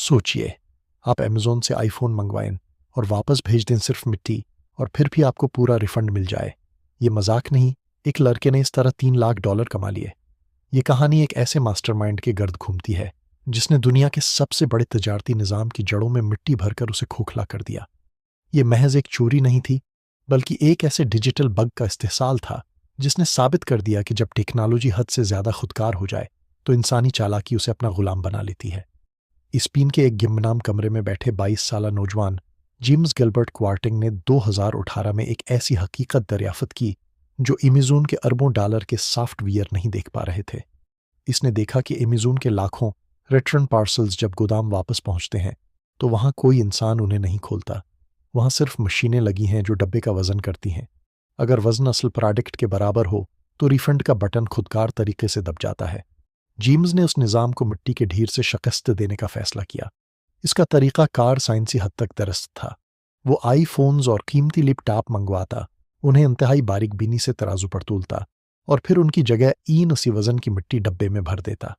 सोचिए, आप अमेज़न से आईफ़ोन मंगवाएं और वापस भेज दें सिर्फ मिट्टी, और फिर भी आपको पूरा रिफंड मिल जाए। ये मजाक नहीं, एक लड़के ने इस तरह $3 लाख कमा लिए। ये कहानी एक ऐसे मास्टरमाइंड के गर्द घूमती है जिसने दुनिया के सबसे बड़े तजारती निज़ाम की जड़ों में मिट्टी भरकर उसे खोखला कर दिया। ये महज एक चोरी नहीं थी, बल्कि एक ऐसे डिजिटल बग का इस्तेहसाल था जिसने साबित कर दिया कि जब टेक्नोलॉजी हद से ज़्यादा खुदकार हो जाए तो इंसानी चालाकी उसे अपना गुलाम बना लेती है। स्पेन के एक गिमनाम कमरे में बैठे 22 साला नौजवान जेम्स गिलबर्ट क्वार्टिंग ने 2018 में एक ऐसी हकीकत दरियाफ्त की जो अमेज़न के अरबों डॉलर के सॉफ्टवेयर नहीं देख पा रहे थे। इसने देखा कि अमेज़न के लाखों रिटर्न पार्सल्स जब गोदाम वापस पहुंचते हैं तो वहां कोई इंसान उन्हें नहीं खोलता। वहां सिर्फ मशीनें लगी हैं जो डब्बे का वजन करती हैं। अगर वजन असल प्रोडक्ट के बराबर हो तो रिफंड का बटन खुदकार तरीके से दब जाता है। जेम्स ने उस निज़ाम को मिट्टी के ढेर से शिकस्त देने का फैसला किया। इसका तरीका कार साइंसी हद तक दरस्त था। वो आईफोन्स और कीमती लैपटॉप मंगवाता, उन्हें इंतहाई बारीक बीनी से तराजू पर तोलता और फिर उनकी जगह उसी वजन की मिट्टी डब्बे में भर देता।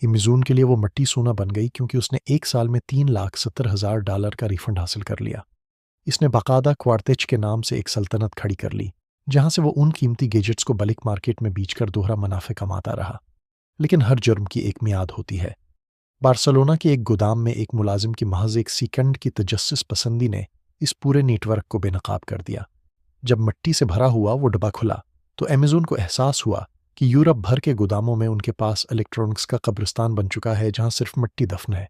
अमेज़न के लिए वो मिट्टी सोना बन गई क्योंकि उसने एक साल में $3,70,000 का रिफंड हासिल कर लिया। इसने बाकायदा क्वार्टेज के नाम से एक सल्तनत खड़ी कर ली, जहां से वो उन कीमती गैजेट्स को बल्क मार्केट में बेचकर दोहरा मुनाफे कमाता रहा। लेकिन हर जुर्म की एक मियाद होती है। बार्सिलोना के एक गोदाम में एक मुलाजिम की महज एक सेकंड की तजस्सुस पसंदी ने इस पूरे नेटवर्क को बेनकाब कर दिया। जब मिट्टी से भरा हुआ वो डब्बा खुला तो अमेज़न को एहसास हुआ कि यूरोप भर के गोदामों में उनके पास इलेक्ट्रॉनिक्स का कब्रिस्तान बन चुका है जहां सिर्फ मिट्टी दफन है।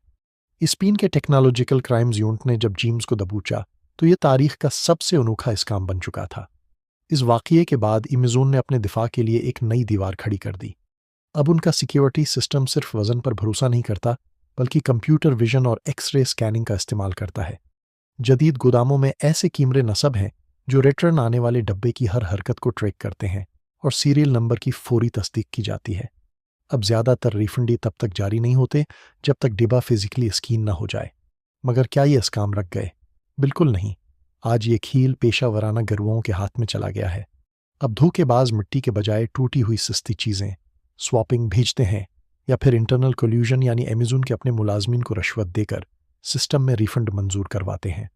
स्पेन के टेक्नोलॉजिकल क्राइम्स यूनिट ने जब जेम्स को दबोचा तो ये तारीख का सबसे अनोखा इस्काम बन चुका था। इस वाक़ये के बाद अमेज़न ने अपने दिफा के लिए एक नई दीवार खड़ी कर दी। अब उनका सिक्योरिटी सिस्टम सिर्फ वजन पर भरोसा नहीं करता, बल्कि कंप्यूटर विजन और एक्स-रे स्कैनिंग का इस्तेमाल करता है। जदीद गोदामों में ऐसे कैमरे नस्ब हैं जो रिटर्न आने वाले डब्बे की हर हरकत को ट्रैक करते हैं और सीरियल नंबर की फौरी तस्दीक की जाती है। अब ज़्यादातर रिफंड तब तक जारी नहीं होते जब तक डिब्बा फिजिकली स्कैन ना हो जाए। मगर क्या ये इस्काम रख गए? बिल्कुल नहीं। आज ये खेल पेशा वराना गरुओं के हाथ में चला गया है। अब धोखेबाज मिट्टी के बजाय टूटी हुई सस्ती चीज़ें स्वैपिंग भेजते हैं या फिर इंटरनल कोल्यूजन यानी अमेज़न के अपने मुलाजमीन को रिश्वत देकर सिस्टम में रिफंड मंजूर करवाते हैं।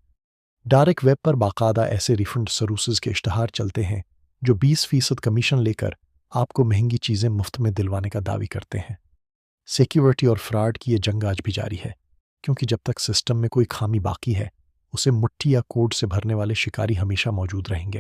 डार्क वेब पर बाकायदा ऐसे रिफंड सर्विसेज के इश्तहार चलते हैं जो 20% कमीशन लेकर आपको महंगी चीज़ें मुफ्त में दिलवाने का दावी करते हैं। सिक्योरिटी और फ्रॉड की ये जंग आज भी जारी है, क्योंकि जब तक सिस्टम में कोई खामी बाकी है उसे मुट्ठी या कोड से भरने वाले शिकारी हमेशा मौजूद रहेंगे।